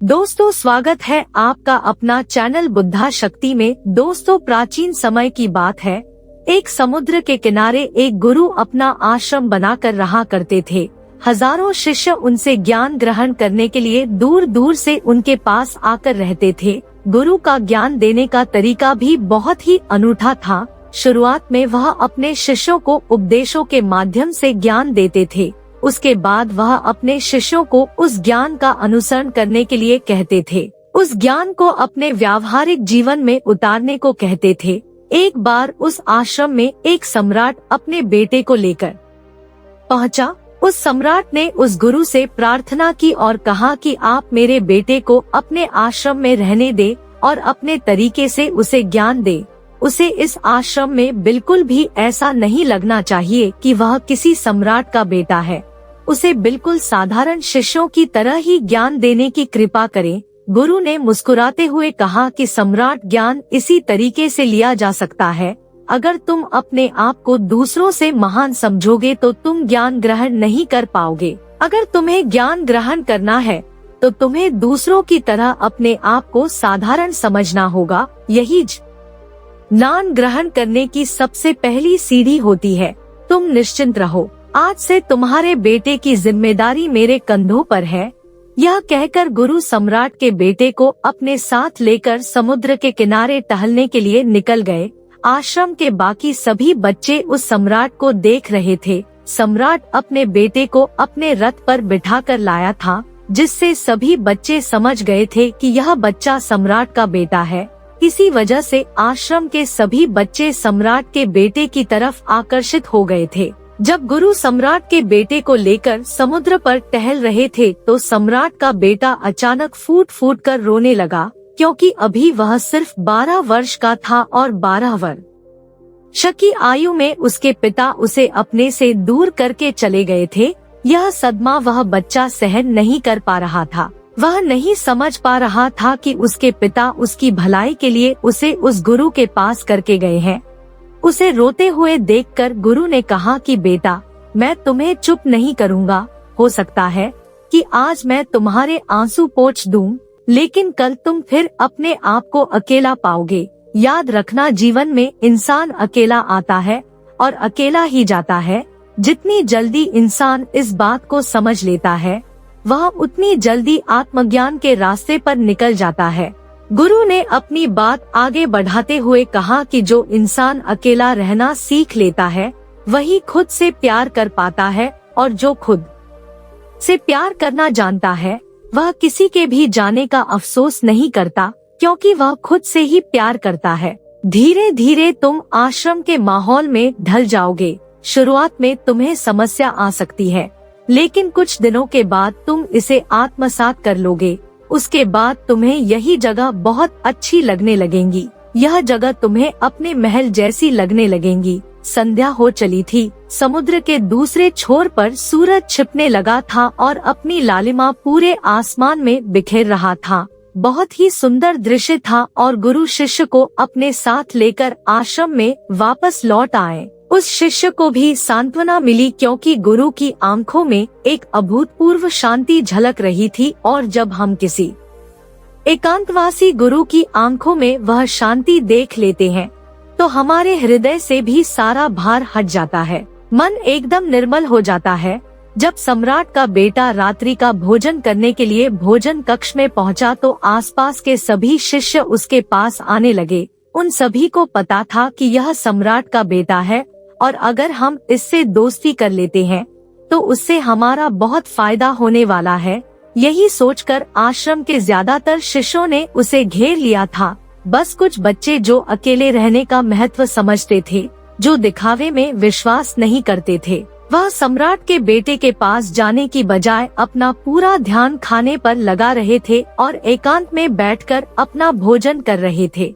दोस्तों, स्वागत है आपका अपना चैनल बुद्धा शक्ति में। दोस्तों, प्राचीन समय की बात है। एक समुद्र के किनारे एक गुरु अपना आश्रम बनाकर रहा करते थे। हजारों शिष्य उनसे ज्ञान ग्रहण करने के लिए दूर दूर से उनके पास आकर रहते थे। गुरु का ज्ञान देने का तरीका भी बहुत ही अनूठा था। शुरुआत में वह अपने शिष्यों को उपदेशों के माध्यम से ज्ञान देते थे। उसके बाद वह अपने शिष्यों को उस ज्ञान का अनुसरण करने के लिए कहते थे। उस ज्ञान को अपने व्यावहारिक जीवन में उतारने को कहते थे। एक बार उस आश्रम में एक सम्राट अपने बेटे को लेकर पहुंचा। उस सम्राट ने उस गुरु से प्रार्थना की और कहा कि आप मेरे बेटे को अपने आश्रम में रहने दे और अपने तरीके से उसे ज्ञान दे। उसे इस आश्रम में बिल्कुल भी ऐसा नहीं लगना चाहिए कि वह किसी सम्राट का बेटा है। उसे बिल्कुल साधारण शिष्यों की तरह ही ज्ञान देने की कृपा करें। गुरु ने मुस्कुराते हुए कहा कि सम्राट, ज्ञान इसी तरीके से लिया जा सकता है। अगर तुम अपने आप को दूसरों से महान समझोगे तो तुम ज्ञान ग्रहण नहीं कर पाओगे। अगर तुम्हें ज्ञान ग्रहण करना है तो तुम्हें दूसरों की तरह अपने आप को साधारण समझना होगा। यही ज्ञान ग्रहण करने की सबसे पहली सीढ़ी होती है। तुम निश्चिंत रहो, आज से तुम्हारे बेटे की जिम्मेदारी मेरे कंधों पर है। यह कहकर गुरु सम्राट के बेटे को अपने साथ लेकर समुद्र के किनारे टहलने के लिए निकल गए। आश्रम के बाकी सभी बच्चे उस सम्राट को देख रहे थे। सम्राट अपने बेटे को अपने रथ पर बिठाकर लाया था, जिससे सभी बच्चे समझ गए थे कि यह बच्चा सम्राट का बेटा है। इसी वजह से आश्रम के सभी बच्चे सम्राट के बेटे की तरफ आकर्षित हो गए थे। जब गुरु सम्राट के बेटे को लेकर समुद्र पर टहल रहे थे तो सम्राट का बेटा अचानक फूट फूट कर रोने लगा, क्योंकि अभी वह सिर्फ 12 वर्ष का था और 12 वर्ष की आयु में उसके पिता उसे अपने से दूर करके चले गए थे। यह सदमा वह बच्चा सहन नहीं कर पा रहा था। वह नहीं समझ पा रहा था कि उसके पिता उसकी भलाई के लिए उसे उस गुरु के पास करके गए हैं। उसे रोते हुए देखकर गुरु ने कहा कि बेटा, मैं तुम्हें चुप नहीं करूँगा। हो सकता है कि आज मैं तुम्हारे आंसू पोंछ दूं, लेकिन कल तुम फिर अपने आप को अकेला पाओगे। याद रखना, जीवन में इंसान अकेला आता है और अकेला ही जाता है। जितनी जल्दी इंसान इस बात को समझ लेता है, वह उतनी जल्दी आत्मज्ञान के रास्ते पर निकल जाता है। गुरु ने अपनी बात आगे बढ़ाते हुए कहा कि जो इंसान अकेला रहना सीख लेता है वही खुद से प्यार कर पाता है, और जो खुद से प्यार करना जानता है वह किसी के भी जाने का अफसोस नहीं करता, क्योंकि वह खुद से ही प्यार करता है। धीरे धीरे तुम आश्रम के माहौल में ढल जाओगे। शुरुआत में तुम्हें समस्या आ सकती है, लेकिन कुछ दिनों के बाद तुम इसे आत्मसात कर लोगे। उसके बाद तुम्हें यही जगह बहुत अच्छी लगने लगेंगी। यह जगह तुम्हें अपने महल जैसी लगने लगेंगी। संध्या हो चली थी। समुद्र के दूसरे छोर पर सूरज छिपने लगा था और अपनी लालिमा पूरे आसमान में बिखेर रहा था। बहुत ही सुंदर दृश्य था और गुरु शिष्य को अपने साथ लेकर आश्रम में वापस लौट आए। उस शिष्य को भी सांत्वना मिली, क्योंकि गुरु की आंखों में एक अभूतपूर्व शांति झलक रही थी, और जब हम किसी एकांतवासी गुरु की आंखों में वह शांति देख लेते हैं तो हमारे हृदय से भी सारा भार हट जाता है। मन एकदम निर्मल हो जाता है। जब सम्राट का बेटा रात्रि का भोजन करने के लिए भोजन कक्ष में पहुंचा तो आसपास के सभी शिष्य उसके पास आने लगे। उन सभी को पता था कि यह सम्राट का बेटा है, और अगर हम इससे दोस्ती कर लेते हैं तो उससे हमारा बहुत फायदा होने वाला है। यही सोचकर आश्रम के ज्यादातर शिष्यों ने उसे घेर लिया था। बस कुछ बच्चे जो अकेले रहने का महत्व समझते थे, जो दिखावे में विश्वास नहीं करते थे, वह सम्राट के बेटे के पास जाने की बजाय अपना पूरा ध्यान खाने पर लगा रहे थे और एकांत में बैठकर अपना भोजन कर रहे थे।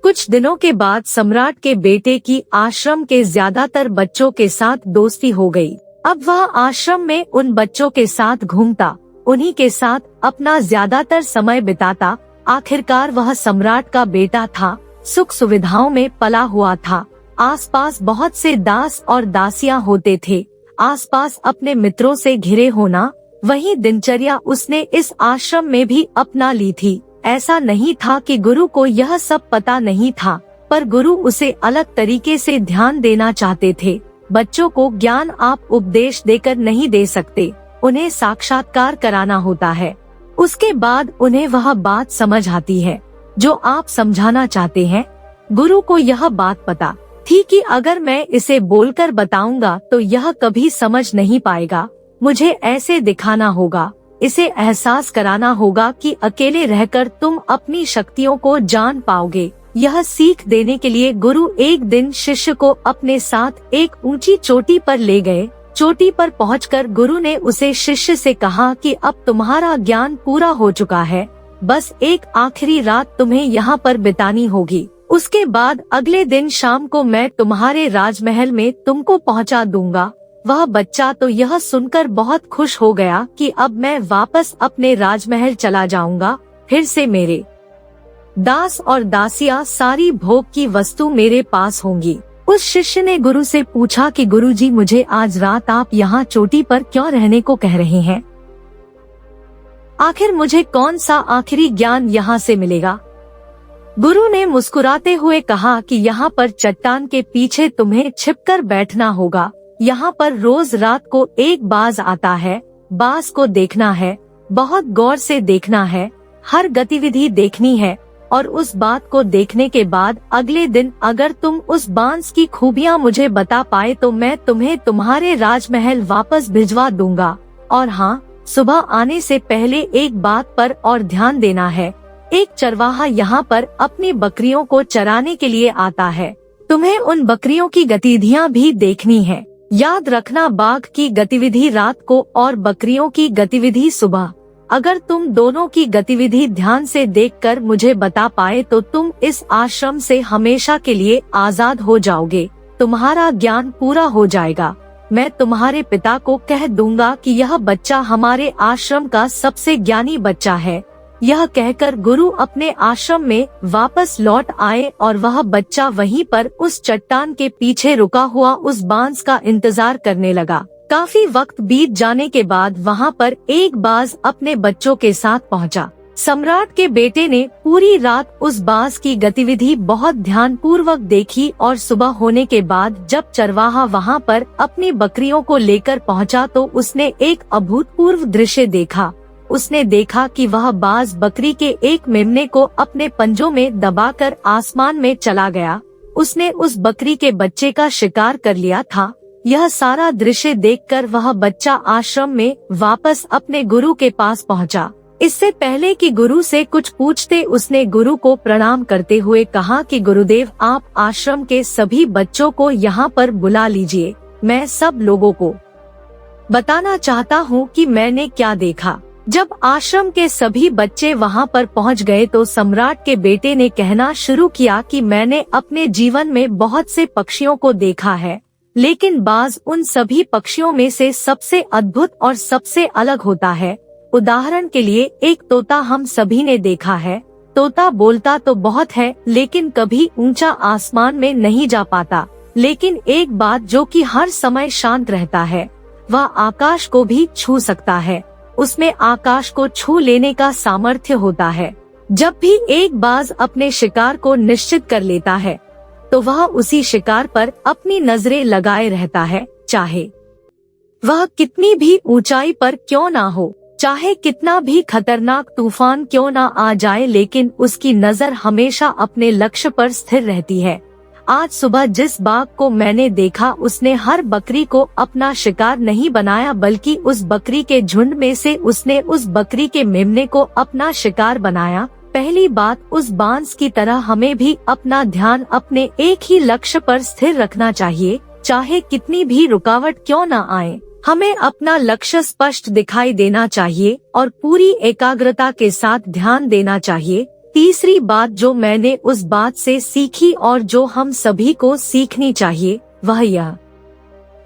कुछ दिनों के बाद सम्राट के बेटे की आश्रम के ज्यादातर बच्चों के साथ दोस्ती हो गई। अब वह आश्रम में उन बच्चों के साथ घूमता, उन्हीं के साथ अपना ज्यादातर समय बिताता। आखिरकार वह सम्राट का बेटा था, सुख सुविधाओं में पला हुआ था। आसपास बहुत से दास और दासियां होते थे। आसपास अपने मित्रों से घिरे होना, वही दिनचर्या उसने इस आश्रम में भी अपना ली थी। ऐसा नहीं था कि गुरु को यह सब पता नहीं था, पर गुरु उसे अलग तरीके से ध्यान देना चाहते थे। बच्चों को ज्ञान आप उपदेश देकर नहीं दे सकते, उन्हें साक्षात्कार कराना होता है। उसके बाद उन्हें वह बात समझ आती है जो आप समझाना चाहते हैं। गुरु को यह बात पता थी कि अगर मैं इसे बोलकर बताऊंगा तो यह कभी समझ नहीं पाएगा, मुझे ऐसे दिखाना होगा, इसे एहसास कराना होगा कि अकेले रहकर तुम अपनी शक्तियों को जान पाओगे। यह सीख देने के लिए गुरु एक दिन शिष्य को अपने साथ एक ऊंची चोटी पर ले गए। चोटी पर पहुंचकर गुरु ने उसे शिष्य से कहा कि अब तुम्हारा ज्ञान पूरा हो चुका है, बस एक आखिरी रात तुम्हें यहाँ पर बितानी होगी। उसके बाद अगले दिन शाम को मैं तुम्हारे राजमहल में तुमको पहुँचा दूंगा। वह बच्चा तो यह सुनकर बहुत खुश हो गया कि अब मैं वापस अपने राजमहल चला जाऊंगा, फिर से मेरे दास और दासियां सारी भोग की वस्तु मेरे पास होंगी। उस शिष्य ने गुरु से पूछा कि गुरुजी, मुझे आज रात आप यहाँ चोटी पर क्यों रहने को कह रहे हैं? आखिर मुझे कौन सा आखिरी ज्ञान यहाँ से मिलेगा? गुरु ने मुस्कुराते हुए कहा कि यहाँ पर चट्टान के पीछे तुम्हें छिपकर बैठना होगा। यहाँ पर रोज रात को एक बाज आता है, बाज को देखना है, बहुत गौर से देखना है, हर गतिविधि देखनी है, और उस बात को देखने के बाद अगले दिन अगर तुम उस बांस की खूबियाँ मुझे बता पाए तो मैं तुम्हें तुम्हारे राजमहल वापस भिजवा दूंगा। और हाँ, सुबह आने से पहले एक बात पर और ध्यान देना है, एक चरवाहा यहाँ पर अपनी बकरियों को चराने के लिए आता है, तुम्हें उन बकरियों की गतिविधियाँ भी देखनी है। याद रखना, बाघ की गतिविधि रात को और बकरियों की गतिविधि सुबह। अगर तुम दोनों की गतिविधि ध्यान से देखकर मुझे बता पाए तो तुम इस आश्रम से हमेशा के लिए आजाद हो जाओगे, तुम्हारा ज्ञान पूरा हो जाएगा। मैं तुम्हारे पिता को कह दूंगा कि यह बच्चा हमारे आश्रम का सबसे ज्ञानी बच्चा है। यह कहकर गुरु अपने आश्रम में वापस लौट आए और वह बच्चा वहीं पर उस चट्टान के पीछे रुका हुआ उस बांस का इंतजार करने लगा। काफी वक्त बीत जाने के बाद वहाँ पर एक बाज अपने बच्चों के साथ पहुँचा। सम्राट के बेटे ने पूरी रात उस बाज की गतिविधि बहुत ध्यानपूर्वक देखी और सुबह होने के बाद जब चरवाहा वहाँ पर अपनी बकरियों को लेकर पहुँचा तो उसने एक अभूतपूर्व दृश्य देखा। उसने देखा कि वह बाज बकरी के एक मेमने को अपने पंजों में दबाकर आसमान में चला गया। उसने उस बकरी के बच्चे का शिकार कर लिया था। यह सारा दृश्य देखकर वह बच्चा आश्रम में वापस अपने गुरु के पास पहुंचा। इससे पहले कि गुरु से कुछ पूछते उसने गुरु को प्रणाम करते हुए कहा कि गुरुदेव, आप आश्रम के सभी बच्चों को यहाँ पर बुला लीजिए, मैं सब लोगों को बताना चाहता हूँ कि मैंने क्या देखा। जब आश्रम के सभी बच्चे वहाँ पर पहुँच गए तो सम्राट के बेटे ने कहना शुरू किया कि मैंने अपने जीवन में बहुत से पक्षियों को देखा है, लेकिन बाज उन सभी पक्षियों में से सबसे अद्भुत और सबसे अलग होता है। उदाहरण के लिए एक तोता हम सभी ने देखा है। तोता बोलता तो बहुत है लेकिन कभी ऊंचा आसमान में नहीं जा पाता, लेकिन एक बात जो कि हर समय शांत रहता है, वह आकाश को भी छू सकता है। उसमें आकाश को छू लेने का सामर्थ्य होता है। जब भी एक बाज अपने शिकार को निश्चित कर लेता है तो वह उसी शिकार पर अपनी नजरें लगाए रहता है, चाहे वह कितनी भी ऊंचाई पर क्यों ना हो, चाहे कितना भी खतरनाक तूफान क्यों ना आ जाए, लेकिन उसकी नजर हमेशा अपने लक्ष्य पर स्थिर रहती है। आज सुबह जिस बाघ को मैंने देखा उसने हर बकरी को अपना शिकार नहीं बनाया, बल्कि उस बकरी के झुंड में से उसने उस बकरी के मेमने को अपना शिकार बनाया। पहली बात, उस बांस की तरह हमें भी अपना ध्यान अपने एक ही लक्ष्य पर स्थिर रखना चाहिए, चाहे कितनी भी रुकावट क्यों न आए। हमें अपना लक्ष्य स्पष्ट दिखाई देना चाहिए और पूरी एकाग्रता के साथ ध्यान देना चाहिए। तीसरी बात जो मैंने उस बात से सीखी और जो हम सभी को सीखनी चाहिए वह यह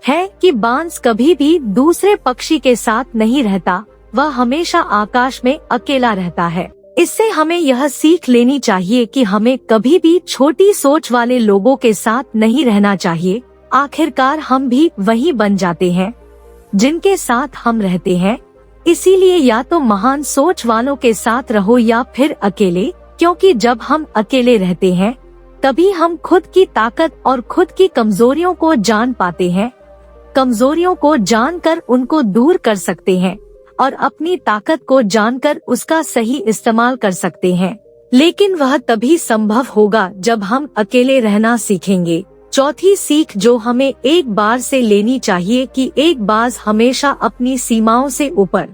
है कि बांस कभी भी दूसरे पक्षी के साथ नहीं रहता, वह हमेशा आकाश में अकेला रहता है। इससे हमें यह सीख लेनी चाहिए कि हमें कभी भी छोटी सोच वाले लोगों के साथ नहीं रहना चाहिए। आखिरकार हम भी वही बन जाते हैं जिनके साथ हम रहते हैं। इसीलिए या तो महान सोच वालों के साथ रहो या फिर अकेले, क्योंकि जब हम अकेले रहते हैं तभी हम खुद की ताकत और खुद की कमजोरियों को जान पाते हैं। कमजोरियों को जानकर उनको दूर कर सकते हैं और अपनी ताकत को जानकर उसका सही इस्तेमाल कर सकते हैं। लेकिन वह तभी संभव होगा जब हम अकेले रहना सीखेंगे। चौथी सीख जो हमें एक बार से लेनी चाहिए कि एक बाज हमेशा अपनी सीमाओं से ऊपर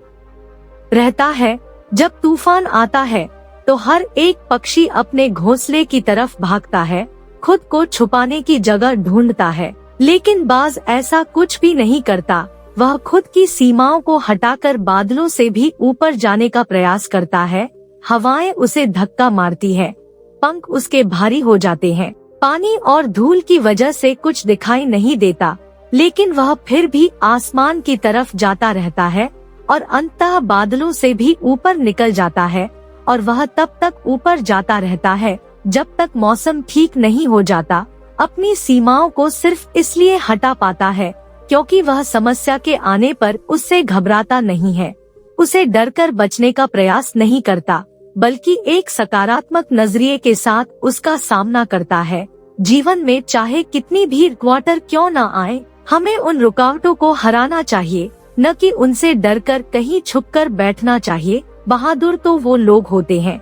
रहता है। जब तूफान आता है तो हर एक पक्षी अपने घोंसले की तरफ भागता है, खुद को छुपाने की जगह ढूंढता है। लेकिन बाज ऐसा कुछ भी नहीं करता, वह खुद की सीमाओं को हटाकर बादलों से भी ऊपर जाने का प्रयास करता है। हवाएं उसे धक्का मारती है, पंख उसके भारी हो जाते हैं, पानी और धूल की वजह से कुछ दिखाई नहीं देता, लेकिन वह फिर भी आसमान की तरफ जाता रहता है और अंततः बादलों से भी ऊपर निकल जाता है। और वह तब तक ऊपर जाता रहता है जब तक मौसम ठीक नहीं हो जाता। अपनी सीमाओं को सिर्फ इसलिए हटा पाता है क्योंकि वह समस्या के आने पर उससे घबराता नहीं है, उसे डरकर बचने का प्रयास नहीं करता, बल्कि एक सकारात्मक नजरिए के साथ उसका सामना करता है। जीवन में चाहे कितनी भी रुकावटें क्यों न आए, हमें उन रुकावटों को हराना चाहिए, न कि उनसे डरकर कहीं छुपकर बैठना चाहिए। बहादुर तो वो लोग होते हैं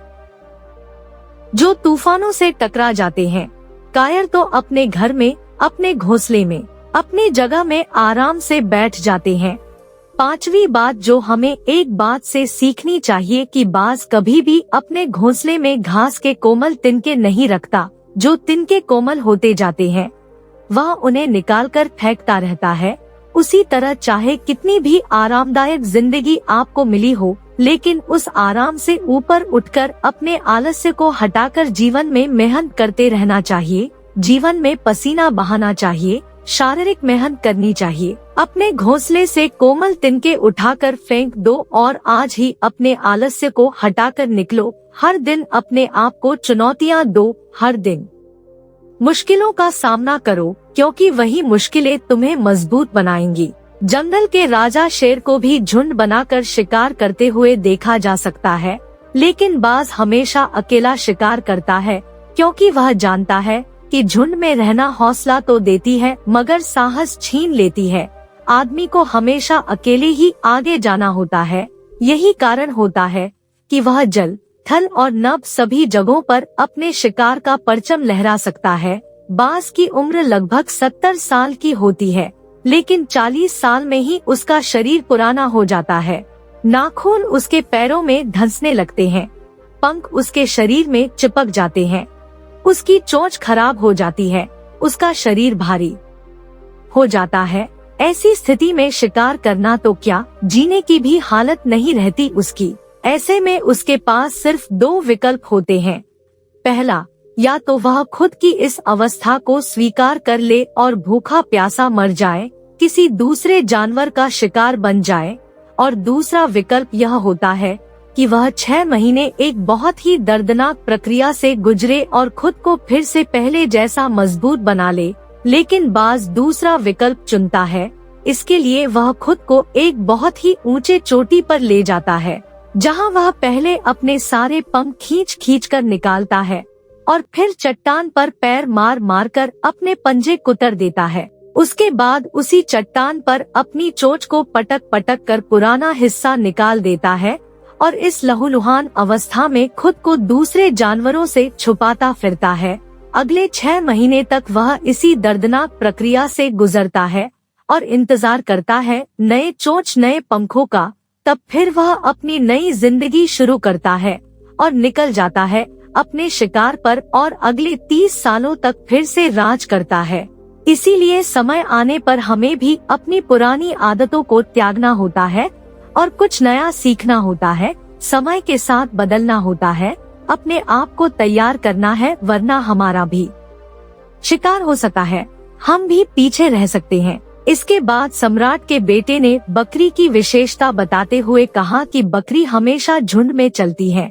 जो तूफानों से टकरा जाते हैं। कायर तो अपने घर में, अपने घोंसले में, अपनी जगह में आराम से बैठ जाते हैं। पांचवी बात जो हमें एक बात से सीखनी चाहिए कि बाज कभी भी अपने घोंसले में घास के कोमल तिनके नहीं रखता। जो तिनके कोमल होते जाते हैं वह उन्हें निकालकर फेंकता रहता है। उसी तरह चाहे कितनी भी आरामदायक जिंदगी आपको मिली हो, लेकिन उस आराम से ऊपर उठकर अपने आलस्य को हटाकर जीवन में मेहनत करते रहना चाहिए। जीवन में पसीना बहाना चाहिए, शारीरिक मेहनत करनी चाहिए। अपने घोंसले से कोमल तिनके उठाकर फेंक दो और आज ही अपने आलस्य को हटाकर निकलो। हर दिन अपने आप को चुनौतियाँ दो, हर दिन मुश्किलों का सामना करो, क्योंकि वही मुश्किलें तुम्हें मजबूत बनाएंगी। जंगल के राजा शेर को भी झुंड बनाकर शिकार करते हुए देखा जा सकता है, लेकिन बाज हमेशा अकेला शिकार करता है, क्योंकि वह जानता है कि झुंड में रहना हौसला तो देती है मगर साहस छीन लेती है। आदमी को हमेशा अकेले ही आगे जाना होता है। यही कारण होता है कि वह जल, थल और नभ सभी जगहों पर अपने शिकार का परचम लहरा सकता है। बाज की उम्र लगभग 70 साल की होती है, लेकिन 40 साल में ही उसका शरीर पुराना हो जाता है। नाखून उसके पैरों में धंसने लगते हैं, पंख उसके शरीर में चिपक जाते हैं, उसकी चोंच खराब हो जाती है, उसका शरीर भारी हो जाता है। ऐसी स्थिति में शिकार करना तो क्या, जीने की भी हालत नहीं रहती उसकी। ऐसे में उसके पास सिर्फ 2 विकल्प होते हैं। पहला, या तो वह खुद की इस अवस्था को स्वीकार कर ले और भूखा प्यासा मर जाए, किसी दूसरे जानवर का शिकार बन जाए, और दूसरा विकल्प यह होता है कि वह 6 महीने एक बहुत ही दर्दनाक प्रक्रिया से गुजरे और खुद को फिर से पहले जैसा मजबूत बना ले। लेकिन बाज दूसरा विकल्प चुनता है। इसके लिए वह खुद को एक बहुत ही ऊंचे चोटी पर ले जाता है, जहां वह पहले अपने सारे पंख खींच कर निकालता है और फिर चट्टान पर पैर मार मार कर अपने पंजे कुतर देता है। उसके बाद उसी चट्टान पर अपनी चोंच को पटक पटक कर पुराना हिस्सा निकाल देता है और इस लहूलुहान अवस्था में खुद को दूसरे जानवरों से छुपाता फिरता है। अगले 6 महीने तक वह इसी दर्दनाक प्रक्रिया से गुजरता है और इंतजार करता है नए चोंच, नए पंखों का। तब फिर वह अपनी नई जिंदगी शुरू करता है और निकल जाता है अपने शिकार पर और अगले 30 सालों तक फिर से राज करता है। इसीलिए समय आने पर हमें भी अपनी पुरानी आदतों को त्यागना होता है और कुछ नया सीखना होता है। समय के साथ बदलना होता है, अपने आप को तैयार करना है, वरना हमारा भी शिकार हो सकता है, हम भी पीछे रह सकते हैं। इसके बाद सम्राट के बेटे ने बकरी की विशेषता बताते हुए कहा कि बकरी हमेशा झुंड में चलती है।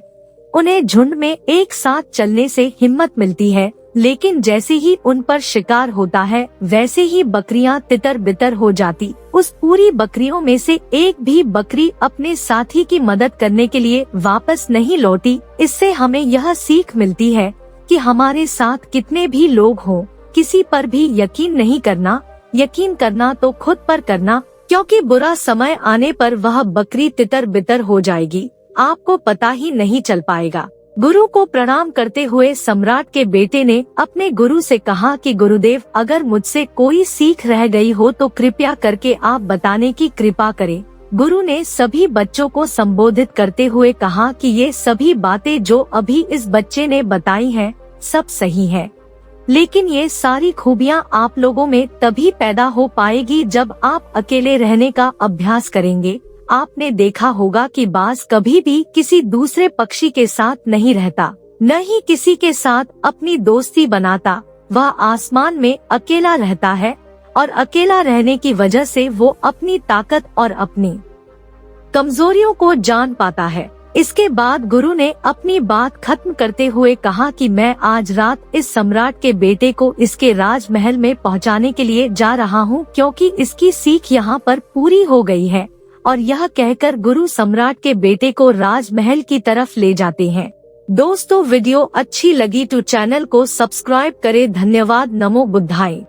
उन्हें झुंड में एक साथ चलने से हिम्मत मिलती है, लेकिन जैसे ही उन पर शिकार होता है वैसे ही बकरियां तितर बितर हो जाती। उस पूरी बकरियों में से एक भी बकरी अपने साथी की मदद करने के लिए वापस नहीं लौटी। इससे हमें यह सीख मिलती है कि हमारे साथ कितने भी लोग हों, किसी पर भी यकीन नहीं करना। यकीन करना तो खुद पर करना, क्योंकि बुरा समय आने पर वह बकरी तितर बितर हो जाएगी, आपको पता ही नहीं चल पाएगा। गुरु को प्रणाम करते हुए सम्राट के बेटे ने अपने गुरु से कहा कि गुरुदेव, अगर मुझसे कोई सीख रह गई हो तो कृपया करके आप बताने की कृपा करें। गुरु ने सभी बच्चों को संबोधित करते हुए कहा कि ये सभी बातें जो अभी इस बच्चे ने बताई हैं, सब सही है, लेकिन ये सारी खूबियाँ आप लोगों में तभी पैदा हो पाएगी जब आप अकेले रहने का अभ्यास करेंगे। आपने देखा होगा कि बाज कभी भी किसी दूसरे पक्षी के साथ नहीं रहता, न ही किसी के साथ अपनी दोस्ती बनाता। वह आसमान में अकेला रहता है और अकेला रहने की वजह से वो अपनी ताकत और अपनी कमजोरियों को जान पाता है। इसके बाद गुरु ने अपनी बात खत्म करते हुए कहा कि मैं आज रात इस सम्राट के बेटे को इसके राजमहल में पहुंचाने के लिए जा रहा हूं, क्योंकि इसकी सीख यहाँ पर पूरी हो गई है। और यह कहकर गुरु सम्राट के बेटे को राजमहल की तरफ ले जाते हैं। दोस्तों, वीडियो अच्छी लगी तो चैनल को सब्सक्राइब करें। धन्यवाद। नमो बुद्धाय।